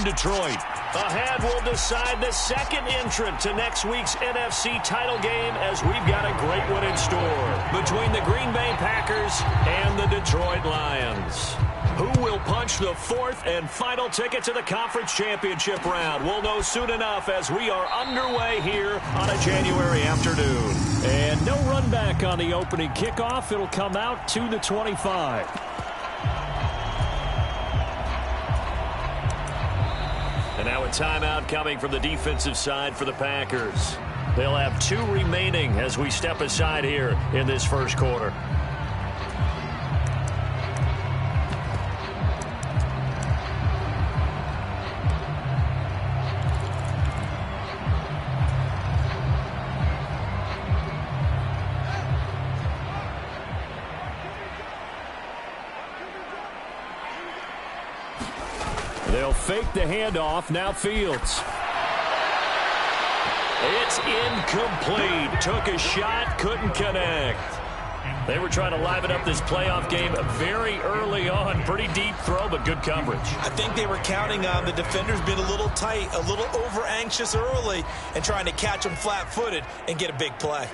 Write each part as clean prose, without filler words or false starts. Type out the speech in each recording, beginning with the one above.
in Detroit. Ahead will decide the second entrant to next week's NFC title game, as we've got a great one in store between the Green Bay Packers and the Detroit Lions. Who will punch the fourth and final ticket to the conference championship round? We'll know soon enough as we are underway here on a January afternoon. And no run back on the opening kickoff. It'll come out to the 25. And now a timeout coming from the defensive side for the Packers. They'll have 2 remaining as we step aside here in this first quarter. They'll fake the handoff. Now Fields. It's incomplete. Took a shot, couldn't connect. They were trying to liven up this playoff game very early on. Pretty deep throw, but good coverage. I think they were counting on the defenders being a little tight, a little over-anxious early, and trying to catch them flat-footed and get a big play.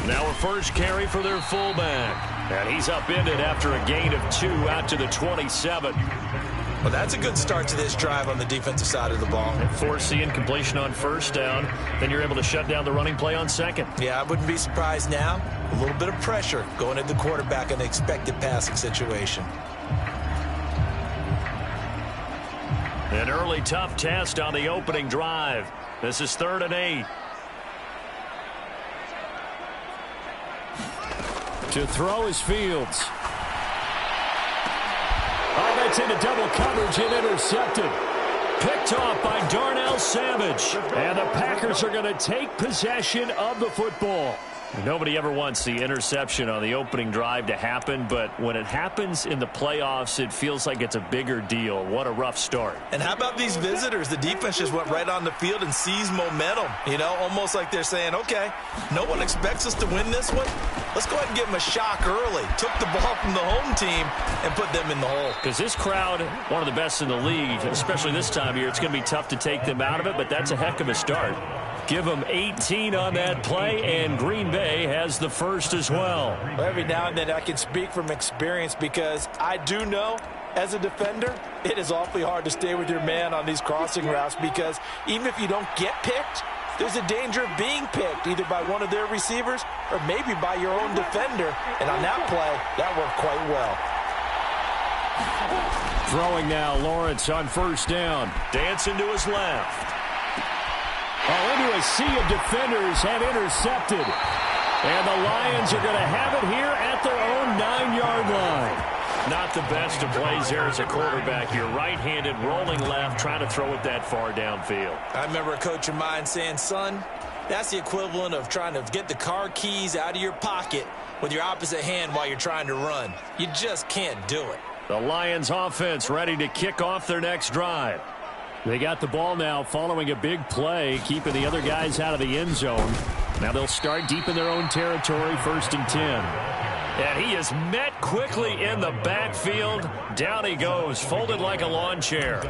Now a first carry for their fullback. And he's upended after a gain of 2 out to the 27. Well, that's a good start to this drive on the defensive side of the ball. And force the incompletion on first down. Then you're able to shut down the running play on second. Yeah, I wouldn't be surprised now. A little bit of pressure going at the quarterback in an expected passing situation. An early tough test on the opening drive. This is 3rd and 8. To throw is Fields. Oh, that's into double coverage and intercepted. Picked off by Darnell Savage. And the Packers are going to take possession of the football. Nobody ever wants the interception on the opening drive to happen, but when it happens in the playoffs, it feels like it's a bigger deal. What a rough start. And how about these visitors? The defense just went right on the field and seized momentum. You know, almost like they're saying, okay, no one expects us to win this one. Let's go ahead and give them a shock early. Took the ball from the home team and put them in the hole. Because this crowd, one of the best in the league, especially this time of year, it's going to be tough to take them out of it, but that's a heck of a start. Give them 18 on that play, and Green Bay has the first as well. Every now and then I can speak from experience because I do know as a defender, it is awfully hard to stay with your man on these crossing routes because even if you don't get picked, there's a danger of being picked either by one of their receivers or maybe by your own defender. And on that play, that worked quite well. Throwing now, Lawrence on first down. Dancing to his left. Oh, into a sea of defenders and intercepted. And the Lions are going to have it here at their own 9-yard line. Not the best of plays there as a quarterback. You're right-handed, rolling left, trying to throw it that far downfield. I remember a coach of mine saying, son, that's the equivalent of trying to get the car keys out of your pocket with your opposite hand while you're trying to run. You just can't do it. The Lions offense ready to kick off their next drive. They got the ball now following a big play, keeping the other guys out of the end zone. Now they'll start deep in their own territory, 1st and 10. And he is met quickly in the backfield. Down he goes, folded like a lawn chair.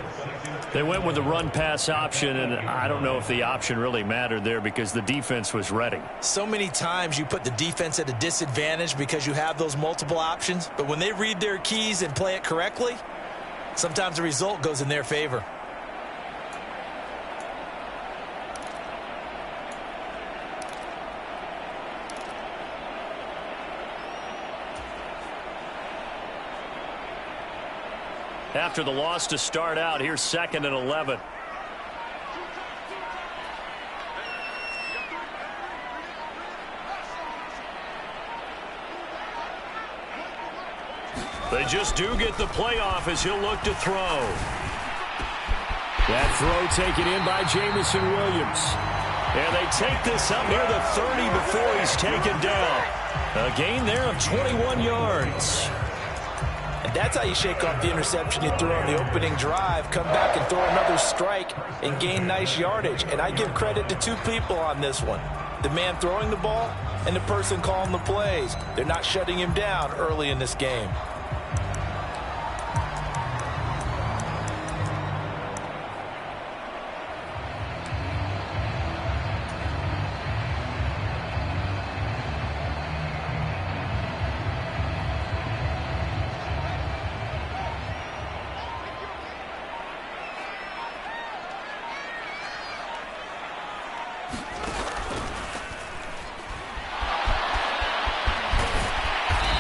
They went with the run-pass option, and I don't know if the option really mattered there because the defense was ready. So many times you put the defense at a disadvantage because you have those multiple options, but when they read their keys and play it correctly, sometimes the result goes in their favor. After the loss to start out, here's 2nd and 11. They just do get the playoff as he'll look to throw. That throw taken in by Jamison Williams. And they take this up near the 30 before he's taken down. A gain there of 21 yards. And that's how you shake off the interception you threw on the opening drive, come back and throw another strike and gain nice yardage. And I give credit to 2 people on this one. The man throwing the ball and the person calling the plays. They're not shutting him down early in this game.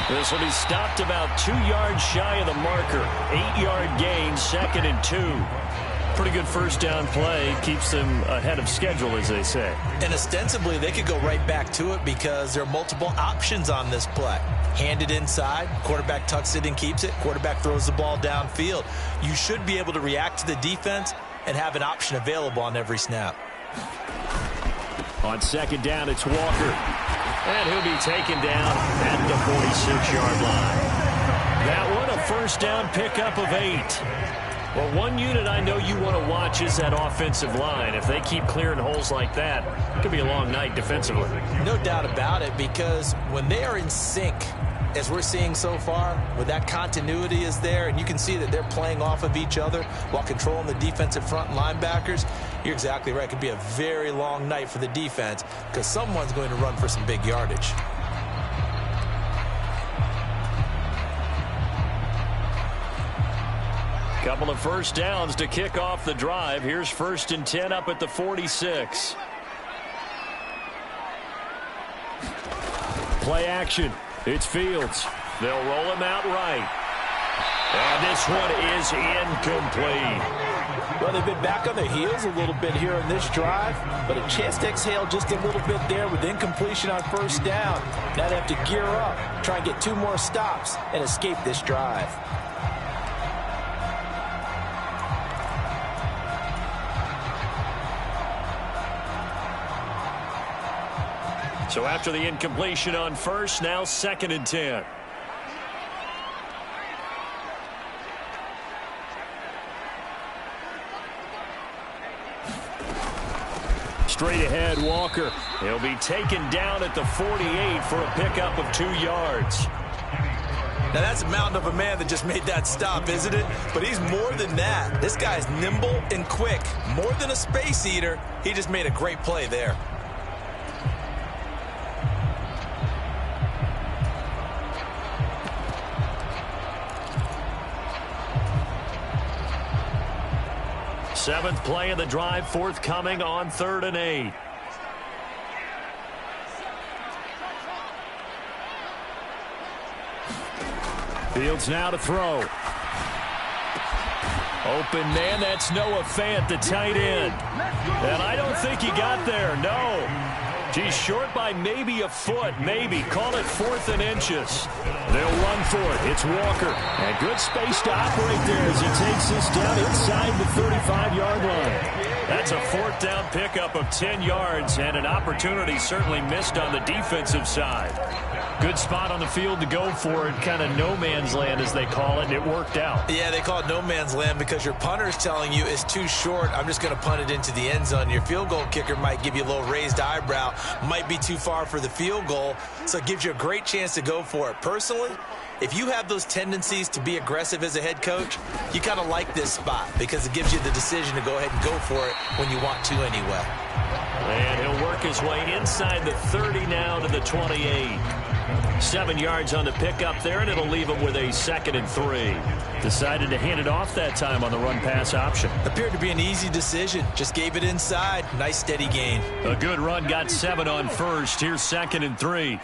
This will be stopped about 2 yards shy of the marker. 8-yard gain, 2nd and 2. Pretty good first down play. Keeps them ahead of schedule, as they say. And ostensibly, they could go right back to it because there are multiple options on this play. Hand it inside. Quarterback tucks it and keeps it. Quarterback throws the ball downfield. You should be able to react to the defense and have an option available on every snap. On 2nd down, it's Walker. And he'll be taken down at the 46-yard line. That one, a first down pickup of 8. Well, one unit I know you want to watch is that offensive line. If they keep clearing holes like that, it could be a long night defensively. No doubt about it, because when they are in sync, as we're seeing so far, when that continuity is there, and you can see that they're playing off of each other while controlling the defensive front linebackers, you're exactly right. It could be a very long night for the defense because someone's going to run for some big yardage. Couple of first downs to kick off the drive. Here's 1st and 10 up at the 46. Play action. It's Fields. They'll roll him out right. And this one is incomplete. Well, they've been back on their heels a little bit here in this drive, but a chance to exhale just a little bit there with incompletion on first down. Now they have to gear up, try and get 2 more stops, and escape this drive. So after the incompletion on first, now 2nd and 10. Straight ahead, Walker. He'll be taken down at the 48 for a pickup of 2 yards. Now that's a mountain of a man that just made that stop, isn't it? But he's more than that. This guy's nimble and quick. More than a space eater. He just made a great play there. Seventh play of the drive forthcoming on 3rd and 8. Fields now to throw. Open man, that's Noah Fant, the tight end. And I don't think he got there, no. He's short by maybe a foot, maybe. Call it 4th and inches. They'll run for it. It's Walker. And good space to operate there as he takes this down inside the 35-yard line. That's a 4th down pickup of 10 yards and an opportunity certainly missed on the defensive side. Good spot on the field to go for it, kind of no man's land as they call it, and it worked out. Yeah, they call it no man's land because your punter's telling you it's too short. I'm just going to punt it into the end zone. Your field goal kicker might give you a little raised eyebrow, might be too far for the field goal, so it gives you a great chance to go for it. Personally, if you have those tendencies to be aggressive as a head coach, you kind of like this spot because it gives you the decision to go ahead and go for it when you want to anyway. And he'll work his way inside the 30 now to the 28. 7 yards on the pickup there, and it'll leave him with a 2nd and 3. Decided to hand it off that time on the run-pass option. Appeared to be an easy decision. Just gave it inside. Nice, steady gain. A good run, got 7 on first. Here's 2nd and 3.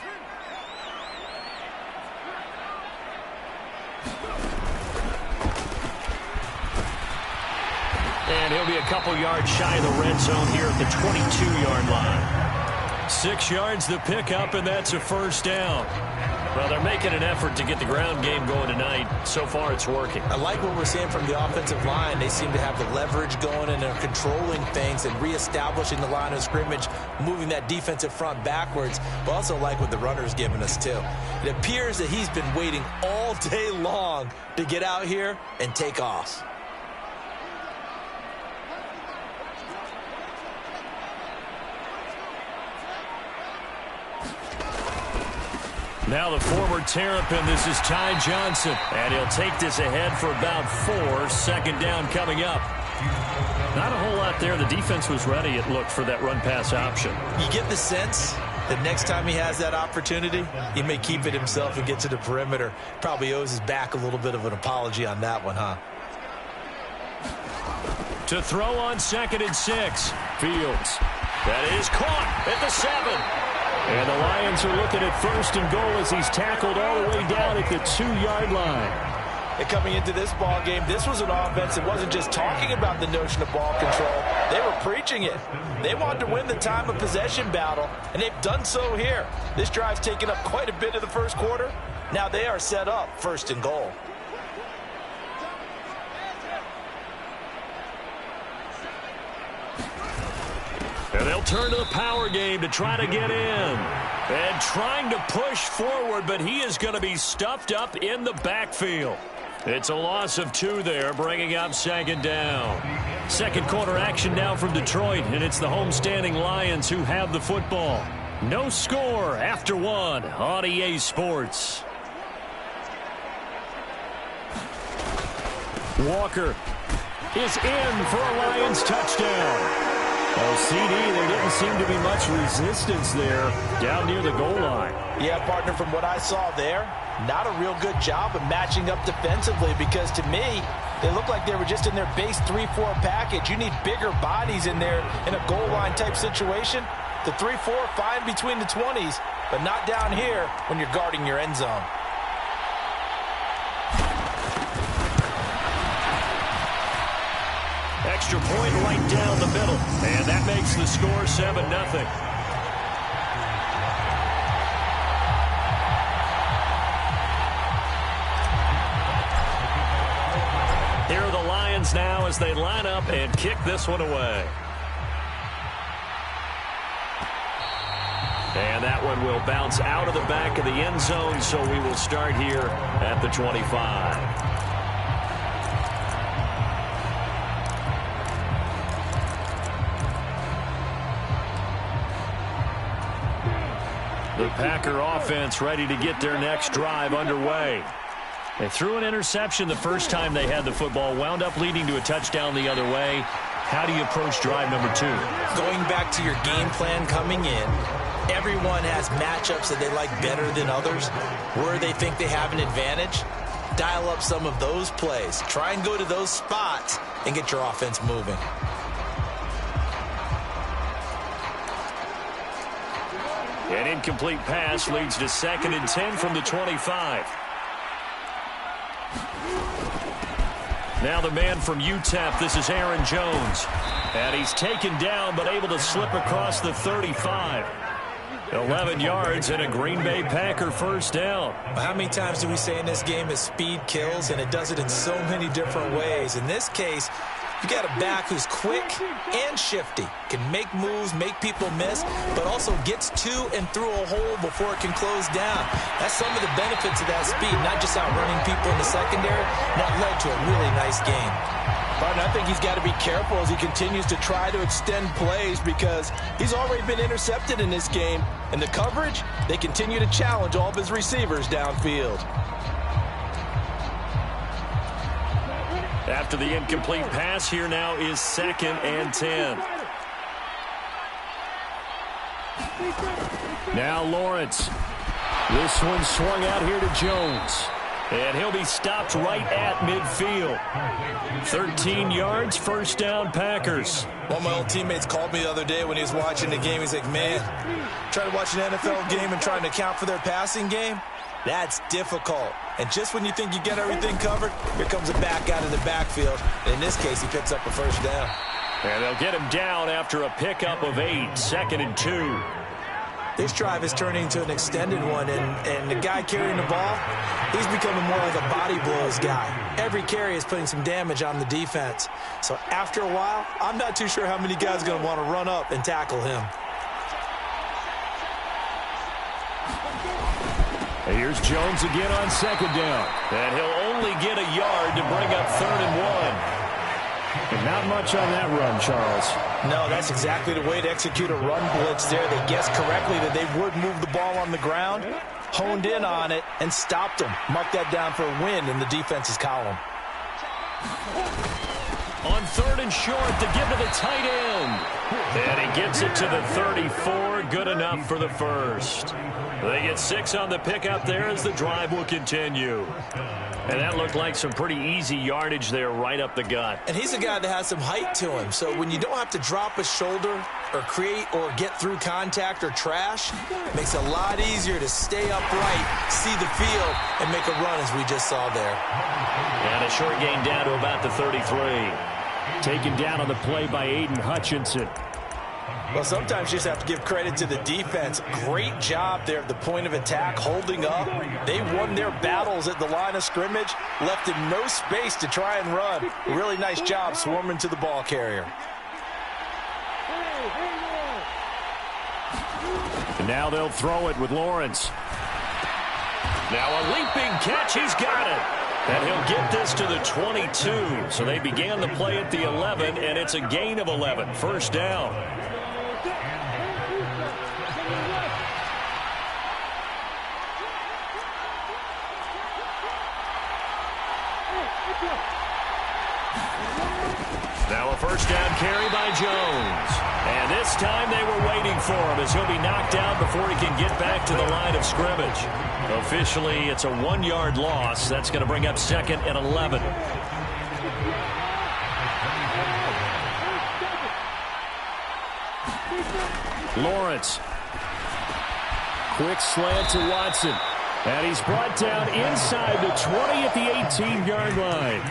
And he'll be a couple yards shy of the red zone here at the 22-yard line. 6 yards the pickup, and that's a first down. Well, they're making an effort to get the ground game going tonight. So far, it's working. I like what we're seeing from the offensive line. They seem to have the leverage going, and they're controlling things and reestablishing the line of scrimmage, moving that defensive front backwards. But also like what the runner's giving us, too. It appears that he's been waiting all day long to get out here and take off. Now the former Terrapin, this is Ty Johnson. And he'll take this ahead for about 4. Second down coming up. Not a whole lot there. The defense was ready, it looked, for that run-pass option. You get the sense that next time he has that opportunity, he may keep it himself and get to the perimeter. Probably owes his back a little bit of an apology on that one, huh? To throw on 2nd and 6. Fields. That is caught at the 7. And the Lions are looking at 1st and goal as he's tackled all the way down at the 2-yard line. And coming into this ball game, this was an offense that wasn't just talking about the notion of ball control. They were preaching it. They wanted to win the time of possession battle, and they've done so here. This drive's taken up quite a bit of the first quarter. Now they are set up 1st and goal. And they'll turn to the power game to try to get in. And trying to push forward, but he is going to be stuffed up in the backfield. It's a loss of 2 there, bringing up 2nd down. Second quarter action now from Detroit, and it's the homestanding Lions who have the football. No score after 1 on EA Sports. Walker is in for a Lions touchdown. Oh, CD, there didn't seem to be much resistance there down near the goal line. Yeah, partner, from what I saw there, not a real good job of matching up defensively because to me, they look like they were just in their base 3-4 package. You need bigger bodies in there in a goal line type situation. The 3-4, fine between the 20s, but not down here when you're guarding your end zone. Extra point right down the middle. And that makes the score 7-0. Here are the Lions now as they line up and kick this one away. And that one will bounce out of the back of the end zone, so we will start here at the 25. The Packer offense ready to get their next drive underway. They threw an interception the first time they had the football, wound up leading to a touchdown the other way. How do you approach drive number 2? Going back to your game plan coming in, everyone has matchups that they like better than others, where they think they have an advantage. Dial up some of those plays. Try and go to those spots and get your offense moving. An incomplete pass leads to 2nd and 10 from the 25. Now the man from UTEP, this is Aaron Jones. And he's taken down but able to slip across the 35. 11 yards and a Green Bay Packer first down. How many times do we say in this game that speed kills, and it does it in so many different ways? In this case, you got a back who's quick and shifty, can make moves, make people miss, but also gets to and through a hole before it can close down. That's some of the benefits of that speed, not just outrunning people in the secondary. That led to a really nice game. But I think he's got to be careful as he continues to try to extend plays because he's already been intercepted in this game. And the coverage, they continue to challenge all of his receivers downfield. After the incomplete pass, here now is 2nd and 10. Now Lawrence. This one swung out here to Jones. And he'll be stopped right at midfield. 13 yards, first down, Packers. One of my old teammates called me the other day when he was watching the game. He's like, man, trying to watch an NFL game and trying to account for their passing game? That's difficult. And just when you think you get everything covered, here comes a back out of the backfield. And in this case, he picks up a first down. And they'll get him down after a pickup of 8, 2nd and 2. This drive is turning into an extended one, and the guy carrying the ball, he's becoming more like a body blows guy. Every carry is putting some damage on the defense. So after a while, I'm not too sure how many guys are going to want to run up and tackle him. And here's Jones again on 2nd down. And he'll only get a yard to bring up 3rd and 1. And not much on that run, Charles. No, that's exactly the way to execute a run blitz there. They guessed correctly that they would move the ball on the ground. honed in on it and stopped him. Mark that down for a win in the defense's column. On 3rd and short to give to the tight end. And he gets it to the 34. Good enough for the first. They get 6 on the pickup there as the drive will continue. And that looked like some pretty easy yardage there right up the gut. And he's a guy that has some height to him. So when you don't have to drop a shoulder or create or get through contact or trash, it makes it a lot easier to stay upright, see the field, and make a run as we just saw there. And a short gain down to about the 33. Taken down on the play by Aiden Hutchinson. Well, sometimes you just have to give credit to the defense. Great job there at the point of attack, holding up. They won their battles at the line of scrimmage, left him no space to try and run. Really nice job swarming to the ball carrier. And now they'll throw it with Lawrence. Now a leaping catch. He's got it. And he'll get this to the 22. So they began the play at the 11, and it's a gain of 11. First down. Now a first down carry by Jones. And this time they were waiting for him as he'll be knocked out before he can get back to the line of scrimmage. Officially, it's a 1-yard loss. That's going to bring up 2nd and 11. Lawrence. Quick slant to Watson. And he's brought down inside the 20 at the 18-yard line.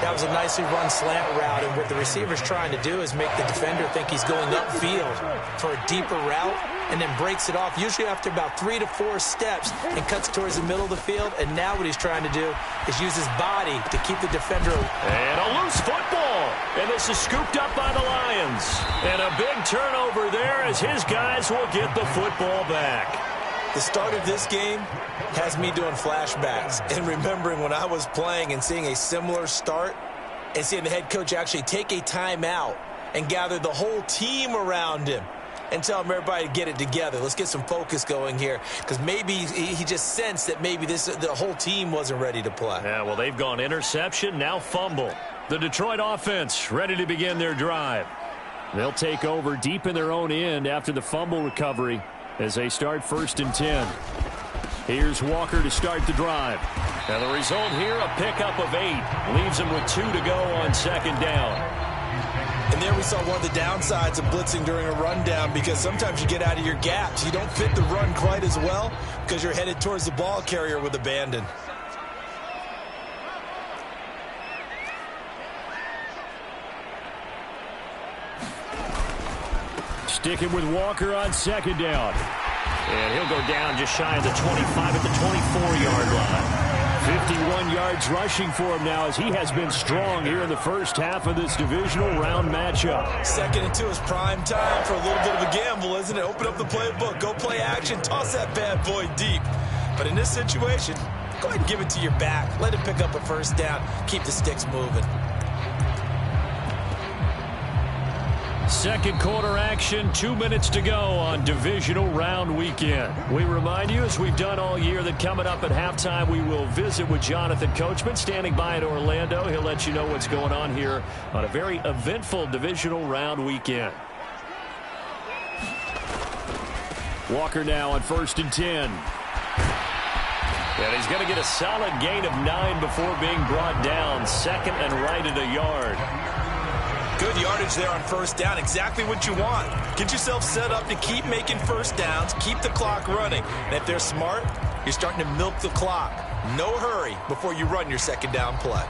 That was a nicely run slant route, and what the receiver's trying to do is make the defender think he's going upfield for a deeper route and then breaks it off, usually after about 3 to 4 steps, and cuts towards the middle of the field. And now what he's trying to do is use his body to keep the defender. And a loose football. And this is scooped up by the Lions. And a big turnover there as his guys will get the football back. The start of this game has me doing flashbacks and remembering when I was playing and seeing a similar start and seeing the head coach actually take a timeout and gather the whole team around him and tell him everybody to get it together. Let's get some focus going here, because maybe he just sensed that maybe the whole team wasn't ready to play. Yeah, well, they've gone interception, now fumble. The Detroit offense ready to begin their drive. They'll take over deep in their own end after the fumble recovery as they start 1st and 10. Here's Walker to start the drive. And the result here, a pickup of 8. Leaves them with 2 to go on 2nd down. And there we saw one of the downsides of blitzing during a rundown, because sometimes you get out of your gaps. You don't fit the run quite as well because you're headed towards the ball carrier with abandon. Sticking with Walker on 2nd down. And he'll go down just shy of the 25 at the 24-yard line. 51 yards rushing for him now as he has been strong here in the first half of this divisional round matchup. 2nd and 2 is prime time for a little bit of a gamble, isn't it? Open up the playbook, go play action, toss that bad boy deep. But in this situation, go ahead and give it to your back. Let him pick up a first down. Keep the sticks moving. 2nd quarter action, 2 minutes to go on divisional round weekend. We remind you, as we've done all year, that coming up at halftime, we will visit with Jonathan Coachman, standing by in Orlando. He'll let you know what's going on here on a very eventful divisional round weekend. Walker now on 1st and 10. And he's going to get a solid gain of 9 before being brought down. 2nd and right at a yard. Good yardage there on 1st down. Exactly what you want. Get yourself set up to keep making first downs, keep the clock running. And if they're smart, you're starting to milk the clock. No hurry before you run your 2nd down play.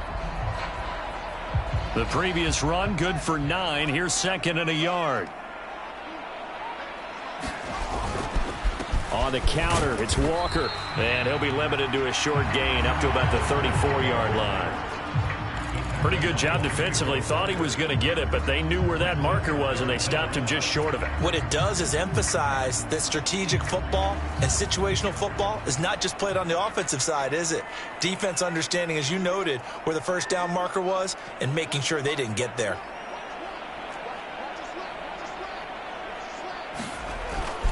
The previous run, good for 9. Here's 2nd and a yard. On the counter, it's Walker. And he'll be limited to a short gain up to about the 34-yard line. Pretty good job defensively. Thought he was going to get it, but they knew where that marker was, and they stopped him just short of it. What it does is emphasize that strategic football and situational football is not just played on the offensive side, is it? Defense understanding, as you noted, where the first down marker was and making sure they didn't get there.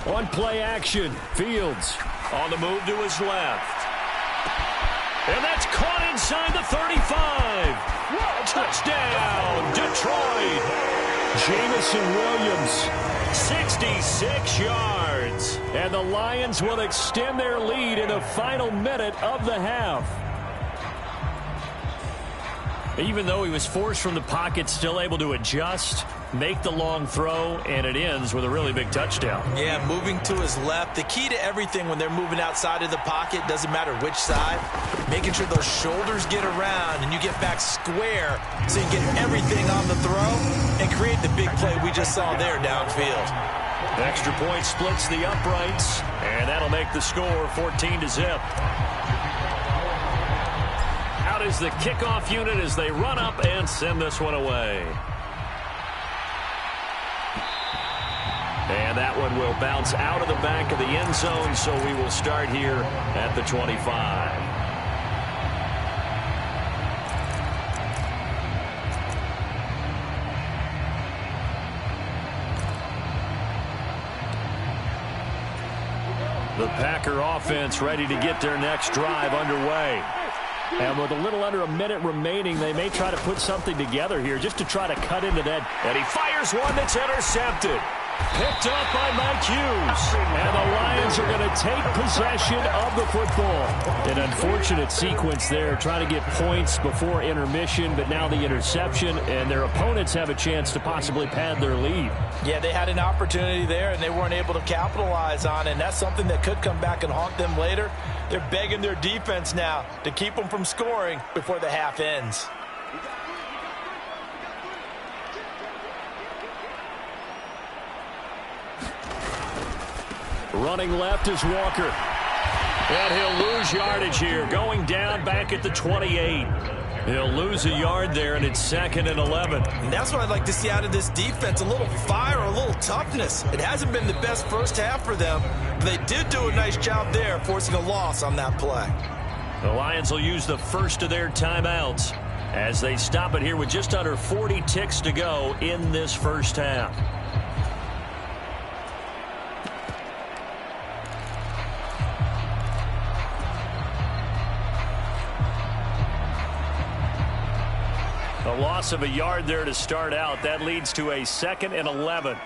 On play action, Fields. On the move to his left. And that's caught inside the 35. Touchdown, Detroit. Jameson Williams, 66 yards. And the Lions will extend their lead in the final minute of the half. Even though he was forced from the pocket, still able to adjust, make the long throw, and it ends with a really big touchdown. Yeah, moving to his left. The key to everything when they're moving outside of the pocket, doesn't matter which side, making sure those shoulders get around and you get back square so you get everything on the throw and create the big play we just saw there downfield. The extra point splits the uprights, and that'll make the score 14-0. Out is the kickoff unit as they run up and send this one away. And that one will bounce out of the back of the end zone, so we will start here at the 25. The Packer offense ready to get their next drive underway. And with a little under a minute remaining, they may try to put something together here just to try to cut into that. And he fires one that's intercepted. Picked up by Mike Hughes. And the Lions are going to take possession of the football. An unfortunate sequence there, trying to get points before intermission, but now the interception, and their opponents have a chance to possibly pad their lead. Yeah, they had an opportunity there, and they weren't able to capitalize on it, and that's something that could come back and haunt them later. They're begging their defense now to keep them from scoring before the half ends. Running left is Walker. And he'll lose yardage here, going down back at the 28. He'll lose a yard there, and it's 2nd and 11. And that's what I'd like to see out of this defense, a little fire, a little toughness. It hasn't been the best first half for them, but they did do a nice job there, forcing a loss on that play. The Lions will use the first of their timeouts as they stop it here with just under 40 ticks to go in this first half. A loss of a yard there to start out. That leads to a 2nd and 11.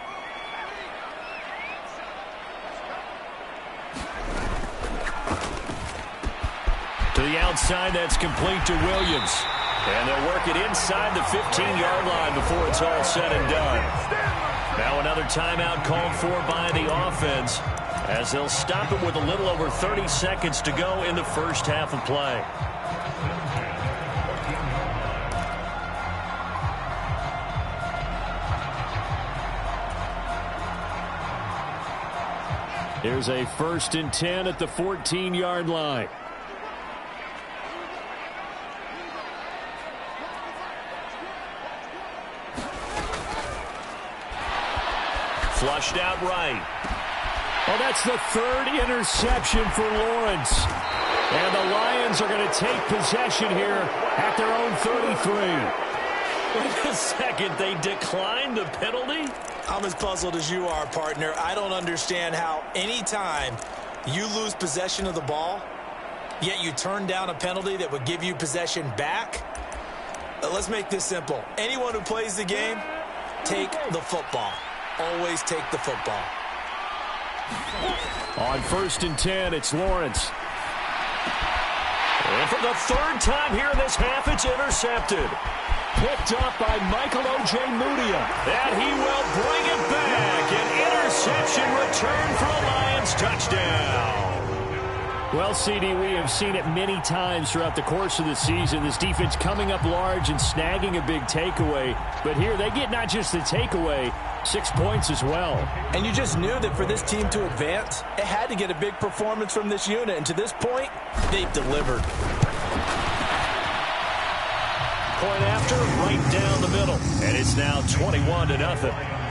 To the outside, that's complete to Williams. And they'll work it inside the 15-yard line before it's all said and done. Now another timeout called for by the offense as they'll stop it with a little over 30 seconds to go in the first half of play. Here's a 1st and 10 at the 14-yard line. Flushed out right. Oh, that's the 3rd interception for Lawrence. And the Lions are going to take possession here at their own 33. Wait a second, they declined the penalty? I'm as puzzled as you are, partner. I don't understand how any time you lose possession of the ball, yet you turn down a penalty that would give you possession back. Let's make this simple. Anyone who plays the game, take the football. Always take the football. On 1st and 10, it's Lawrence. And for the 3rd time here in this half, it's intercepted. Picked up by Michael Ojemudia. And he will bring it back. An interception return for a Lions touchdown. Well, CD, we have seen it many times throughout the course of the season. This defense coming up large and snagging a big takeaway. But here they get not just the takeaway, 6 points as well. And you just knew that for this team to advance, it had to get a big performance from this unit. And to this point, they've delivered. Point after, right down the middle. And it's now 21-0.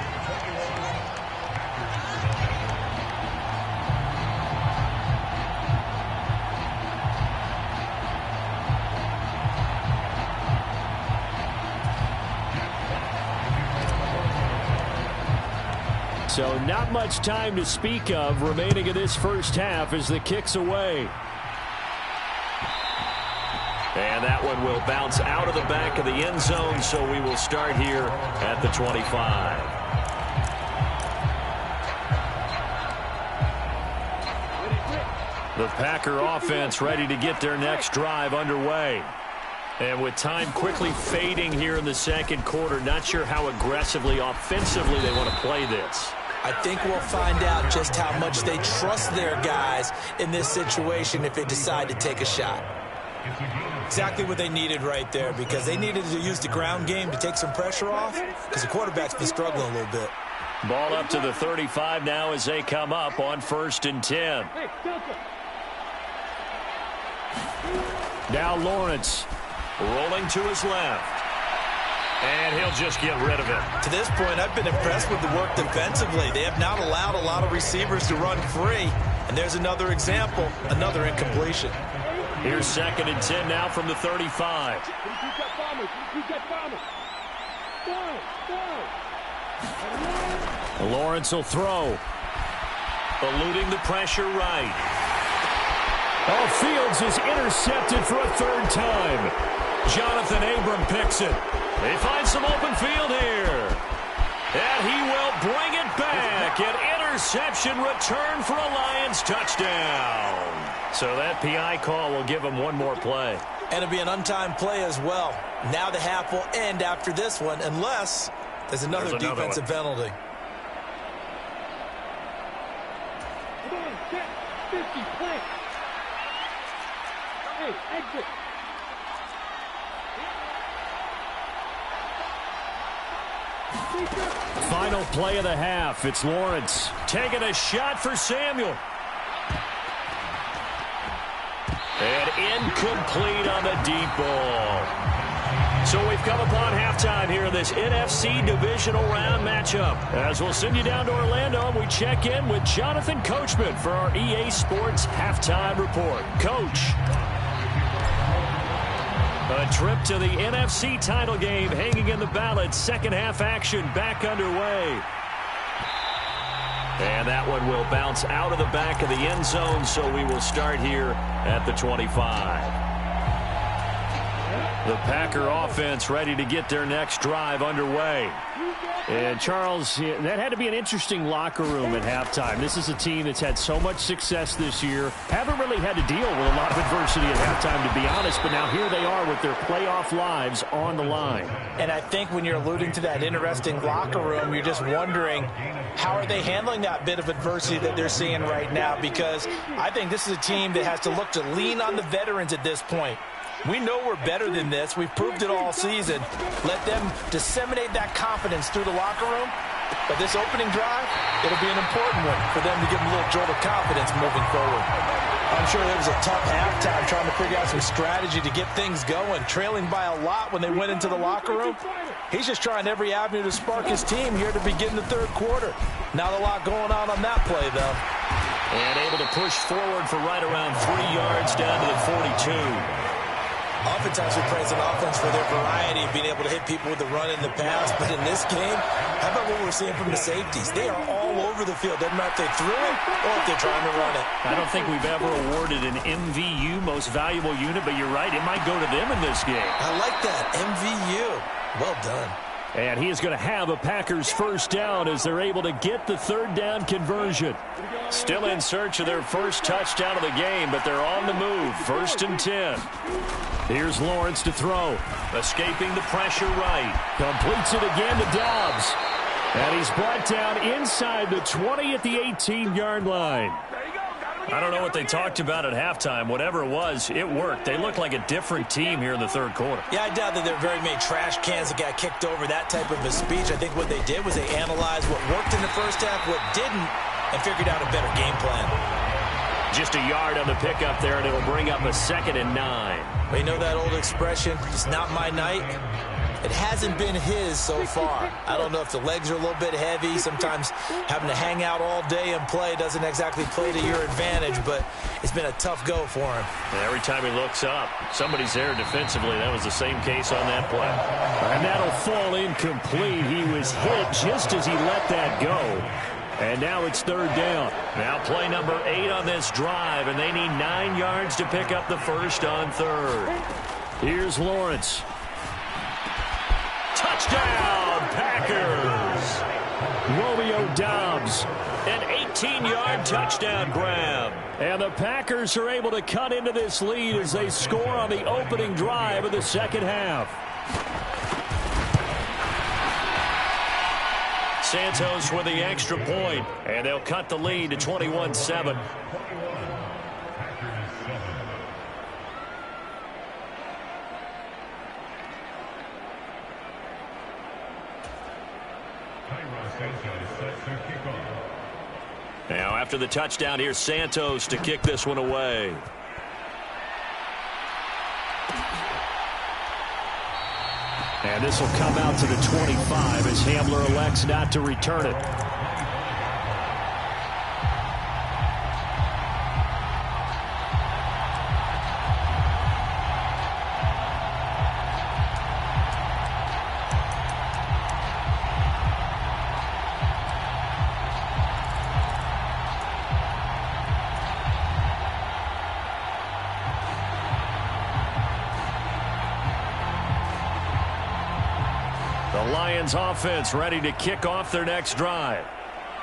So not much time to speak of remaining in this first half as the kick's away. And that one will bounce out of the back of the end zone, so we will start here at the 25. The Packer offense ready to get their next drive underway. And with time quickly fading here in the second quarter, not sure how aggressively, offensively they want to play this. I think we'll find out just how much they trust their guys in this situation if they decide to take a shot. Exactly what they needed right there, because they needed to use the ground game to take some pressure off, because the quarterback's been struggling a little bit. Ball up to the 35 now as they come up on 1st and 10. Now Lawrence rolling to his left. And he'll just get rid of it. To this point, I've been impressed with the work defensively. They have not allowed a lot of receivers to run free. And there's another example, another incompletion. Here's 2nd and 10 now from the 35. Lawrence will throw. Eluding the pressure right. Oh, Fields is intercepted for a 3rd time. Jonathan Abram picks it. They find some open field here. And he will bring it back. An interception return for a Lions touchdown. So that PI call will give him one more play. And it'll be an untimed play as well. Now the half will end after this one, unless there's another defensive penalty. Exit. Final play of the half. It's Lawrence taking a shot for Samuel. And incomplete on the deep ball. So we've come upon halftime here in this NFC divisional round matchup. As we'll send you down to Orlando, and we check in with Jonathan Coachman for our EA Sports Halftime Report. Coach. A trip to the NFC title game hanging in the balance. Second half action back underway. And that one will bounce out of the back of the end zone, so we will start here at the 25. The Packer offense ready to get their next drive underway. And, Charles, that had to be an interesting locker room at halftime. This is a team that's had so much success this year. Haven't really had to deal with a lot of adversity at halftime, to be honest. But now here they are with their playoff lives on the line. And I think when you're alluding to that interesting locker room, you're just wondering, how are they handling that bit of adversity that they're seeing right now? Because I think this is a team that has to look to lean on the veterans at this point. We know we're better than this. We've proved it all season. Let them disseminate that confidence through the locker room. But this opening drive, it'll be an important one for them to give them a little jolt of confidence moving forward. I'm sure it was a tough halftime trying to figure out some strategy to get things going. Trailing by a lot when they went into the locker room. He's just trying every avenue to spark his team here to begin the third quarter. Not a lot going on that play, though. And able to push forward for right around 3 yards down to the 42. Oftentimes we praise an offense for their variety of being able to hit people with the run and the pass. But in this game, how about what we're seeing from the safeties? They are all over the field. Doesn't matter if they threw it or if they're trying to run it. I don't think we've ever awarded an MVU, most valuable unit, but you're right, it might go to them in this game. I like that, MVU. Well done. And he is going to have a Packers first down as they're able to get the third down conversion. Still in search of their first touchdown of the game, but they're on the move. 1st and 10. Here's Lawrence to throw. Escaping the pressure right. Completes it again to Dobbs. And he's brought down inside the 20 at the 18-yard line. I don't know what they talked about at halftime. Whatever it was, it worked. They look like a different team here in the third quarter. Yeah, I doubt that there are very many trash cans that got kicked over, that type of a speech. I think what they did was they analyzed what worked in the first half, what didn't, and figured out a better game plan. Just a yard on the pickup there, and it'll bring up a 2nd and 9. Well, you know that old expression, it's not my night? It hasn't been his so far. I don't know if the legs are a little bit heavy. Sometimes having to hang out all day and play doesn't exactly play to your advantage, but it's been a tough go for him. And every time he looks up, somebody's there defensively. That was the same case on that play. And that'll fall incomplete. He was hit just as he let that go. And now it's third down. Now play number 8 on this drive, and they need 9 yards to pick up the first on third. Here's Lawrence. Touchdown, Packers! Romeo Doubs, an 18-yard touchdown grab. And the Packers are able to cut into this lead as they score on the opening drive of the second half. Santos with the extra point, and they'll cut the lead to 21-7. Now after the touchdown, here's Santos to kick this one away. And this will come out to the 25 as Hamler elects not to return it. Lions offense ready to kick off their next drive.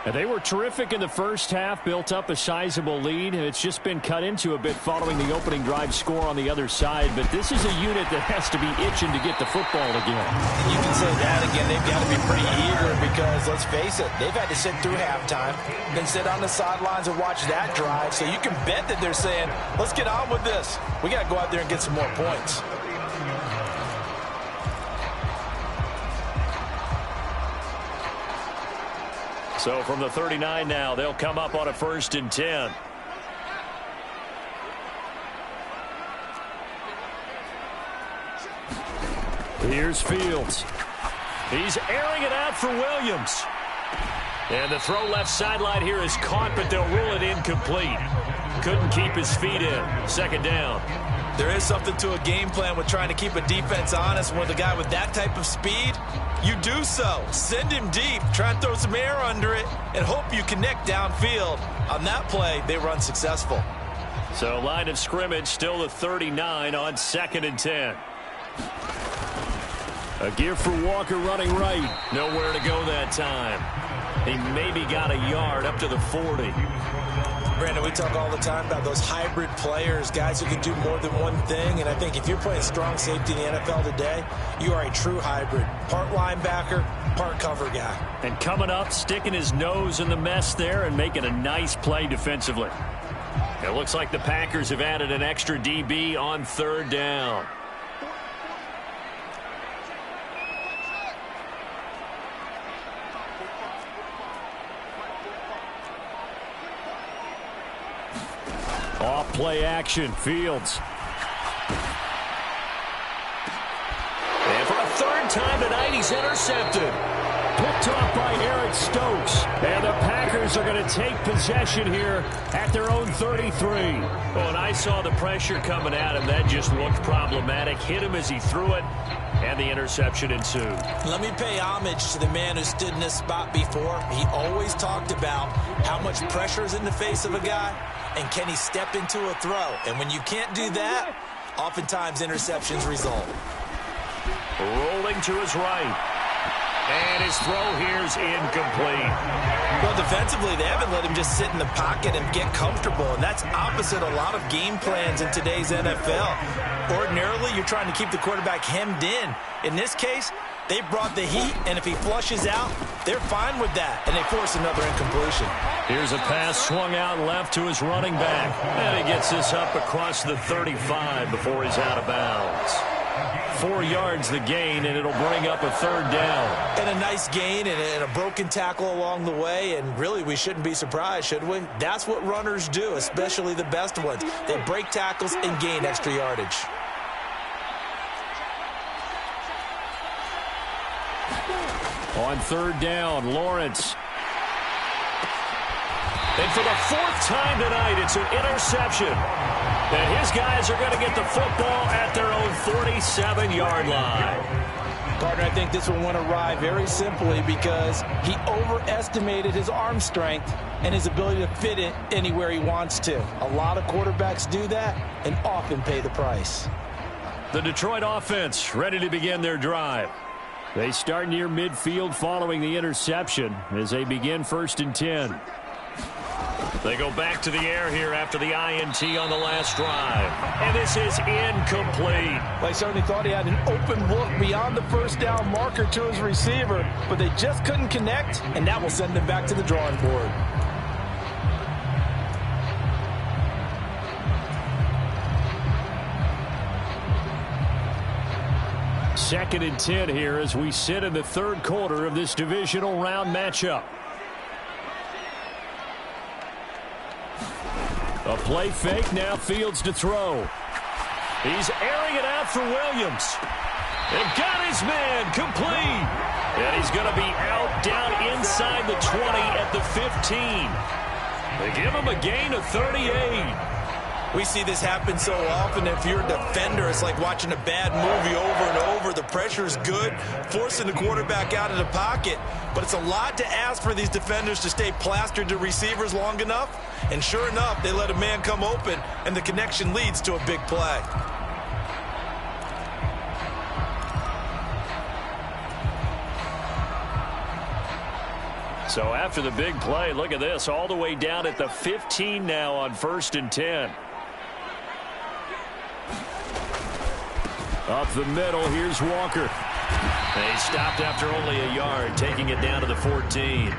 And they were terrific in the first half, built up a sizable lead, and it's just been cut into a bit following the opening drive score on the other side. But this is a unit that has to be itching to get the football again. You can say that again. They've got to be pretty eager because, let's face it, they've had to sit through halftime, then sit on the sidelines and watch that drive. So you can bet that they're saying, let's get on with this. We got to go out there and get some more points. So from the 39 now, they'll come up on a 1st and 10. Here's Fields. He's airing it out for Williams. And the throw left sideline here is caught, but they'll rule it incomplete. Couldn't keep his feet in. 2nd down. There is something to a game plan with trying to keep a defense honest. With a guy with that type of speed, you do so. Send him deep, try and throw some air under it, and hope you connect downfield. On that play, they were unsuccessful. So line of scrimmage still the 39 on 2nd and 10. A gift for Walker running right. Nowhere to go that time. He maybe got a yard up to the 40. Brandon, we talk all the time about those hybrid players, guys who can do more than one thing. And I think if you're playing strong safety in the NFL today, you are a true hybrid. Part linebacker, part cover guy. And coming up, sticking his nose in the mess there and making a nice play defensively. It looks like the Packers have added an extra DB on 3rd down. Off play action, Fields. And for a 3rd time tonight, he's intercepted. Picked off by Eric Stokes. And the Packers are going to take possession here at their own 33. Oh, and I saw the pressure coming at him. That just looked problematic. Hit him as he threw it, and the interception ensued. Let me pay homage to the man who stood in this spot before. He always talked about how much pressure is in the face of a guy, and can he step into a throw? And when you can't do that, oftentimes interceptions result. Rolling to his right. And his throw here's incomplete. Well, defensively, they haven't let him just sit in the pocket and get comfortable, and that's opposite a lot of game plans in today's NFL. Ordinarily, you're trying to keep the quarterback hemmed in. In this case, they brought the heat, and if he flushes out, they're fine with that, and they force another incompletion. Here's a pass swung out left to his running back, and he gets this up across the 35 before he's out of bounds. 4 yards the gain, and it'll bring up a 3rd down. And a nice gain and a broken tackle along the way, and really we shouldn't be surprised, should we? That's what runners do, especially the best ones. They break tackles and gain extra yardage. On 3rd down, Lawrence. And for the 4th time tonight, it's an interception. And his guys are going to get the football at their own 47-yard line. Partner, I think this one went awry very simply because he overestimated his arm strength and his ability to fit it anywhere he wants to. A lot of quarterbacks do that and often pay the price. The Detroit offense ready to begin their drive. They start near midfield following the interception as they begin 1st and 10. They go back to the air here after the INT on the last drive. And this is incomplete. They certainly thought he had an open look beyond the first down marker to his receiver, but they just couldn't connect, and that will send them back to the drawing board. Second and 10 here as we sit in the 3rd quarter of this divisional round matchup. A play fake, now Fields to throw. He's airing it out for Williams. And got his man complete. And he's going to be out down inside the 20 at the 15. They give him a gain of 38. We see this happen so often. If you're a defender, it's like watching a bad movie over and over. The pressure is good, forcing the quarterback out of the pocket. But it's a lot to ask for these defenders to stay plastered to receivers long enough. And sure enough, they let a man come open, and the connection leads to a big play. So after the big play, look at this, all the way down at the 15 now on 1st and 10. Up the middle, here's Walker. They stopped after only a yard, taking it down to the 14.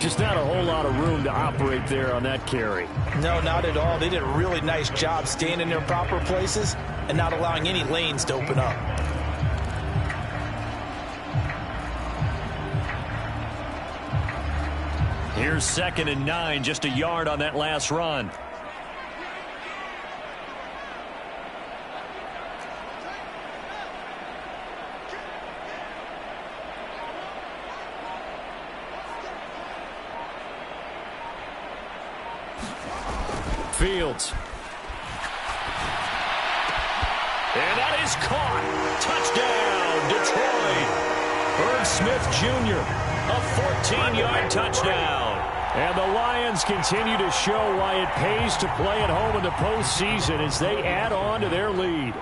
Just not a whole lot of room to operate there on that carry. No, not at all. They did a really nice job staying in their proper places and not allowing any lanes to open up. Here's 2nd and 9, just a yard on that last run. Fields. And that is caught. Touchdown, Detroit. Irv Smith Jr., a 14-yard touchdown. And the Lions continue to show why it pays to play at home in the postseason as they add on to their lead.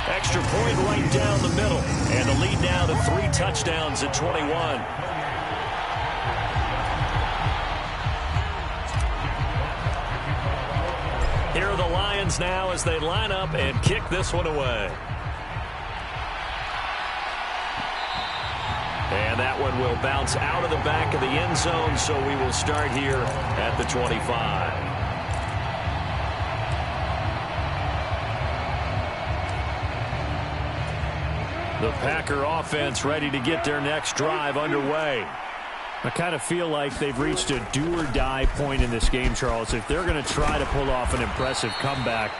Extra point right down the middle. And the lead now to 3 touchdowns at 21. Here are the Lions now as they line up and kick this one away. And that one will bounce out of the back of the end zone, so we will start here at the 25. The Packer offense ready to get their next drive underway. I kind of feel like they've reached a do-or-die point in this game, Charles. If they're going to try to pull off an impressive comeback,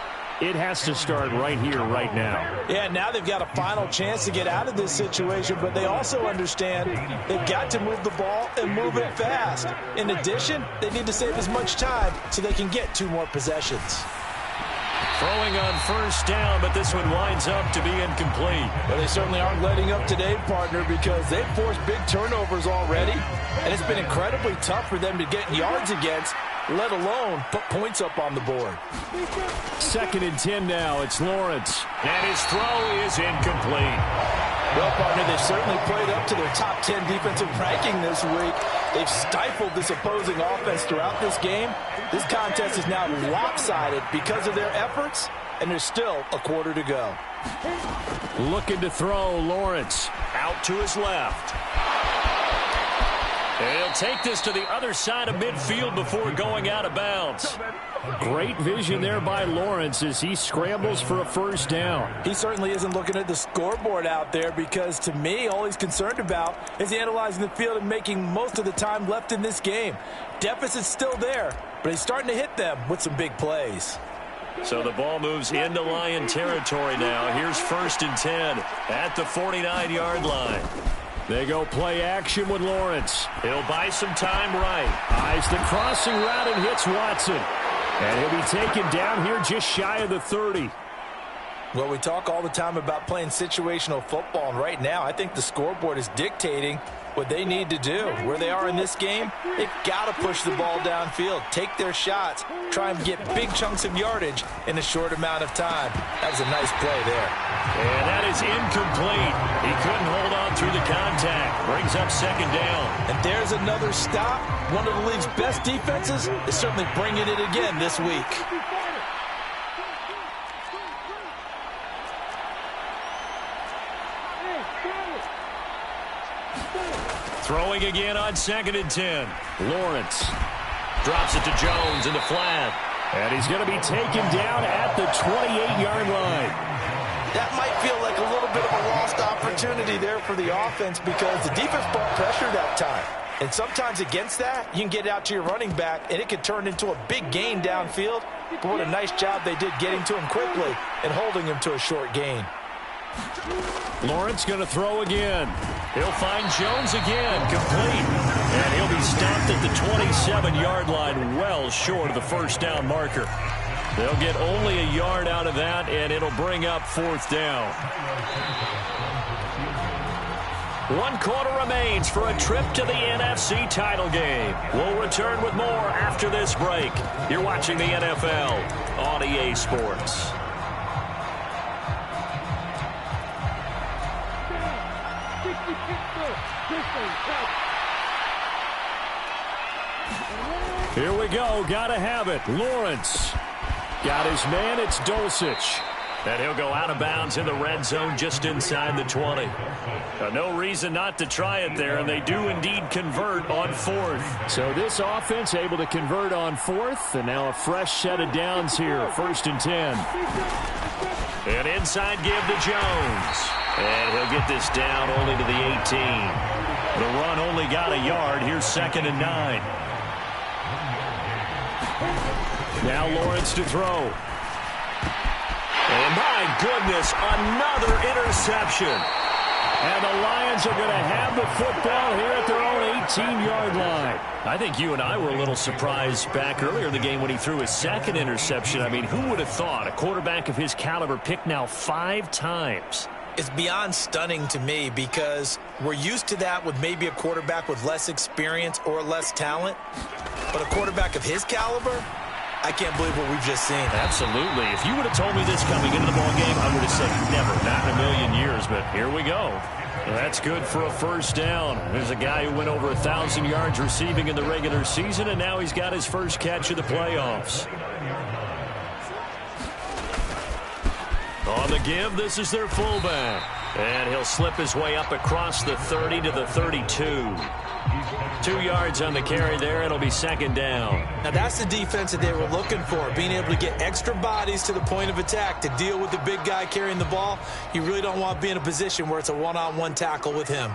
it has to start right here, right now. Yeah, now they've got a final chance to get out of this situation, but they also understand they've got to move the ball and move it fast. In addition, they need to save as much time so they can get 2 more possessions. Throwing on 1st down, but this one winds up to be incomplete. Well, they certainly aren't letting up today, partner, because they've forced big turnovers already, and it's been incredibly tough for them to get yards against, let alone put points up on the board. 2nd and 10 now. It's Lawrence. And his throw is incomplete. Well, partner, they've certainly played up to their top 10 defensive ranking this week. They've stifled this opposing offense throughout this game. This contest is now lopsided because of their efforts, and there's still a quarter to go. Looking to throw, Lawrence. Out to his left. And he'll take this to the other side of midfield before going out of bounds. Great vision there by Lawrence as he scrambles for a 1st down. He certainly isn't looking at the scoreboard out there because, to me, all he's concerned about is analyzing the field and making most of the time left in this game. Deficit's still there, but he's starting to hit them with some big plays. So the ball moves into Lion territory now. Here's 1st and 10 at the 49-yard line. They go play action with Lawrence. He'll buy some time right. Eyes the crossing route and hits Watson. And he'll be taken down here just shy of the 30. Well, we talk all the time about playing situational football, and right now I think the scoreboard is dictating what they need to do. Where they are in this game, they've got to push the ball downfield, take their shots, try and get big chunks of yardage in a short amount of time. That was a nice play there. And that is incomplete. He couldn't hold on through the contact. Brings up second down. And there's another stop. One of the league's best defenses is certainly bringing it again this week. Throwing again on 2nd and 10. Lawrence drops it to Jones in the flat. And he's going to be taken down at the 28-yard line. That might feel like a little bit of a lost opportunity there for the offense because the defense brought pressure that time. And sometimes against that, you can get out to your running back, and it could turn into a big gain downfield. But what a nice job they did getting to him quickly and holding him to a short gain. Lawrence going to throw again. He'll find Jones again, complete. And he'll be stopped at the 27-yard line, well short of the first down marker. They'll get only a yard out of that, and it'll bring up 4th down. 1 quarter remains for a trip to the NFC title game. We'll return with more after this break. You're watching the NFL on EA Sports. Here we go. Got to have it. Lawrence got his man. It's Dulcich. And he'll go out of bounds in the red zone just inside the 20. No reason not to try it there, and they do indeed convert on 4th. So this offense able to convert on 4th, and now a fresh set of downs here. 1st and 10. An inside give to Jones. And he'll get this down only to the 18. The run only got a yard. Here's 2nd and 9. Now Lawrence to throw. And my goodness, another interception. And the Lions are going to have the football here at their own 18-yard line. I think you and I were a little surprised back earlier in the game when he threw his 2nd interception. I mean, who would have thought a quarterback of his caliber picked now 5 times? It's beyond stunning to me because we're used to that with maybe a quarterback with less experience or less talent. But a quarterback of his caliber, I can't believe what we've just seen. Absolutely. If you would have told me this coming into the ballgame, I would have said never, not in a million years. But here we go. That's good for a 1st down. There's a guy who went over 1,000 yards receiving in the regular season, and now he's got his first catch of the playoffs. On the give, this is their fullback. And he'll slip his way up across the 30 to the 32. 2 yards on the carry there. It'll be 2nd down. Now that's the defense that they were looking for, being able to get extra bodies to the point of attack to deal with the big guy carrying the ball. You really don't want to be in a position where it's a one-on-one tackle with him.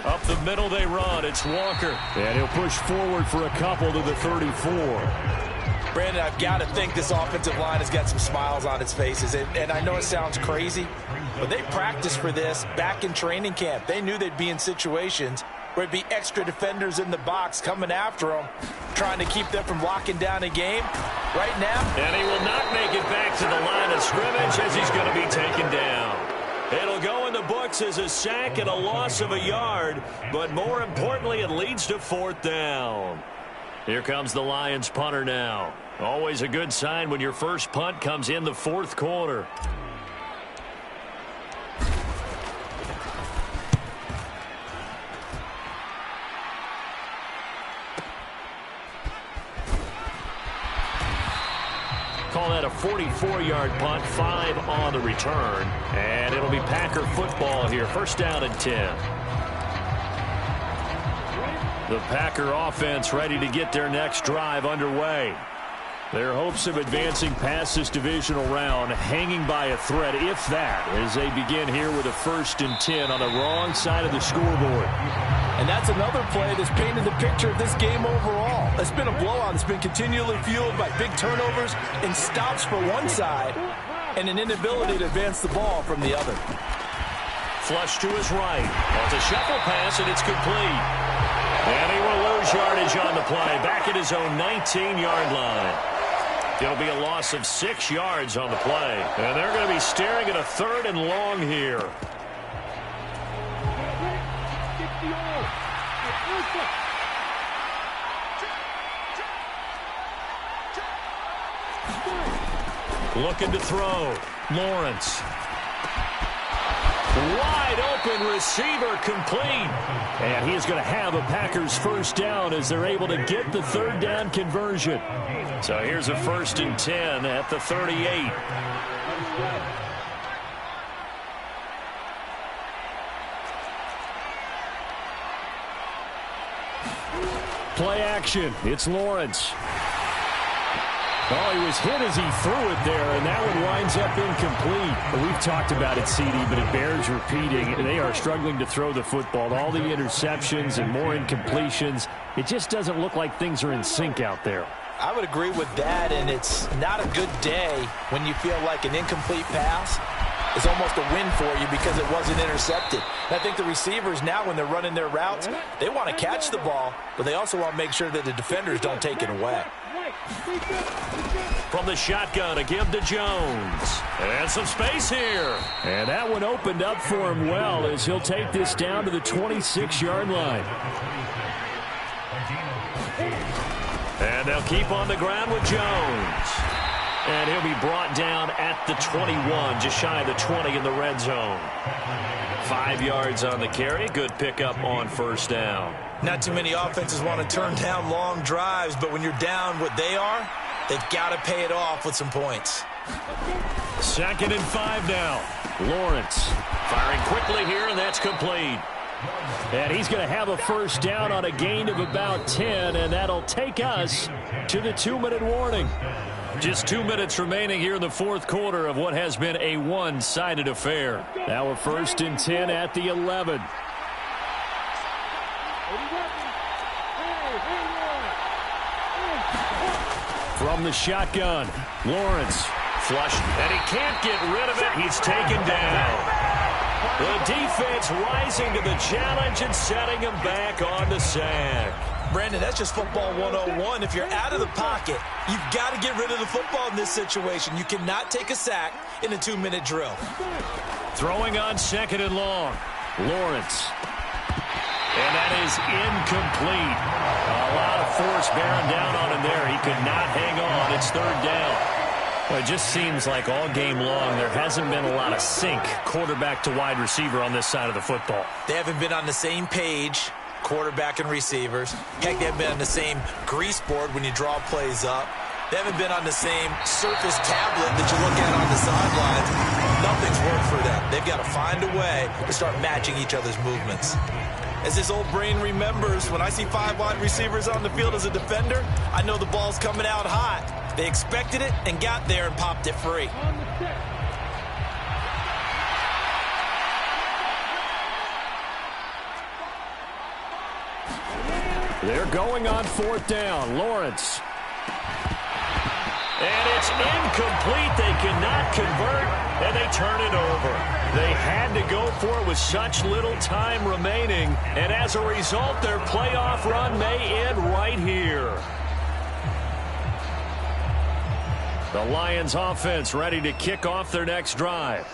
Up the middle they run. It's Walker. And he'll push forward for a couple to the 34. Brandon, I've got to think this offensive line has got some smiles on its faces. And I know it sounds crazy, but they practiced for this back in training camp. They knew they'd be in situations where it'd be extra defenders in the box coming after them, trying to keep them from locking down a game. Right now. And he will not make it back to the line of scrimmage as he's going to be taken down. It'll go in the books as a sack and a loss of a yard, but more importantly, it leads to 4th down. Here comes the Lions punter now. Always a good sign when your first punt comes in the 4th quarter. Call that a 44-yard punt, 5 on the return. And it'll be Packer football here. 1st down and 10. The Packer offense ready to get their next drive underway. Their hopes of advancing past this divisional round hanging by a thread, if that, as they begin here with a 1st and 10 on the wrong side of the scoreboard. And that's another play that's painted the picture of this game overall. It's been a blowout. It's been continually fueled by big turnovers and stops for one side. and an inability to advance the ball from the other. Flush to his right. It's a shuffle pass, and it's complete. And he will lose yardage on the play, back at his own 19-yard line. It'll be a loss of 6 yards on the play. And they're going to be staring at a 3rd and long here. Looking to throw. Lawrence. Wide open receiver, complete. And he's going to have a Packers first down as they're able to get the 3rd down conversion. So here's a 1st and 10 at the 38. Play action. It's Lawrence. Oh, he was hit as he threw it there, and that one winds up incomplete. We've talked about it, CD, but it bears repeating. They are struggling to throw the football. All the interceptions and more incompletions. It just doesn't look like things are in sync out there. I would agree with that, and it's not a good day when you feel like an incomplete pass is almost a win for you because it wasn't intercepted. And I think the receivers now, when they're running their routes, they want to catch the ball, but they also want to make sure that the defenders don't take it away. From the shotgun, a give to Jones. And some space here. And that one opened up for him well as he'll take this down to the 26-yard line. And they'll keep on the ground with Jones. And he'll be brought down at the 21, just shy of the 20 in the red zone. 5 yards on the carry. Good pickup on first down. Not too many offenses want to turn down long drives, but when you're down what they are, they've got to pay it off with some points. 2nd and 5 now. Lawrence firing quickly here, and that's complete. And he's going to have a first down on a gain of about 10, and that'll take us to the 2-minute warning. Just 2 minutes remaining here in the 4th quarter of what has been a one-sided affair. Now a 1st and 10 at the 11. From the shotgun, Lawrence flushed, and he can't get rid of it. He's taken down. The defense rising to the challenge and setting him back on the sack. Brandon, that's just football 101. If you're out of the pocket, you've got to get rid of the football in this situation. You cannot take a sack in a 2-minute drill. Throwing on 2nd and long. Lawrence. And that is incomplete. A lot of force bearing down on him there. He could not hang on. It's 3rd down. Well, it just seems like all game long there hasn't been a lot of sync quarterback to wide receiver on this side of the football. They haven't been on the same page, quarterback and receivers. Heck, they haven't been on the same grease board when you draw plays up. They haven't been on the same surface tablet that you look at on the sidelines. Nothing's worked for them. They've got to find a way to start matching each other's movements. As his old brain remembers, when I see 5 wide receivers on the field as a defender, I know the ball's coming out hot. They expected it and got there and popped it free. They're going on 4th down. Lawrence. And it's incomplete. They cannot convert, and they turn it over. They had to go for it with such little time remaining, and as a result, their playoff run may end right here. The Lions offense ready to kick off their next drive.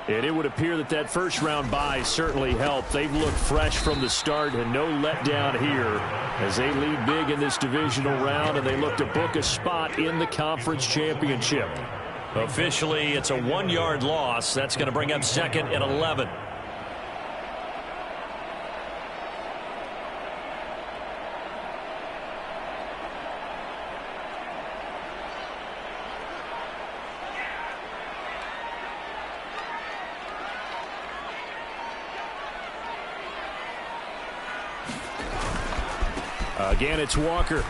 And it would appear that that first-round bye certainly helped. They've looked fresh from the start and no letdown here as they lead big in this divisional round, and they look to book a spot in the conference championship. Officially, it's a 1-yard loss. That's going to bring up 2nd and 11. Again, it's Walker.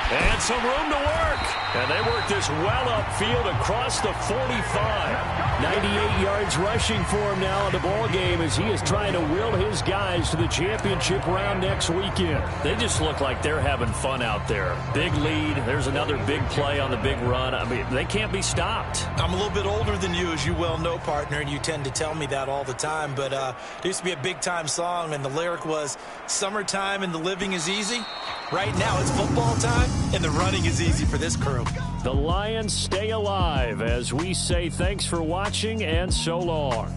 And some room to work. And they work this well upfield across the 45. 98 yards rushing for him now in the ball game as he is trying to will his guys to the championship round next weekend. They just look like they're having fun out there. Big lead. There's another big play on the big run. I mean, they can't be stopped. I'm a little bit older than you, as you well know, partner, and you tend to tell me that all the time. But there used to be a big-time song, and the lyric was, "Summertime and the living is easy." Right now, it's football time, and the running is easy for this crew. The Lions stay alive as we say thanks for watching and so long.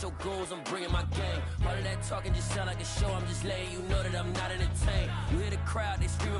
Your goals, I'm bringing my game. All of that talking just sound like a show. I'm just letting you know that I'm not entertained. You hear the crowd, they screaming.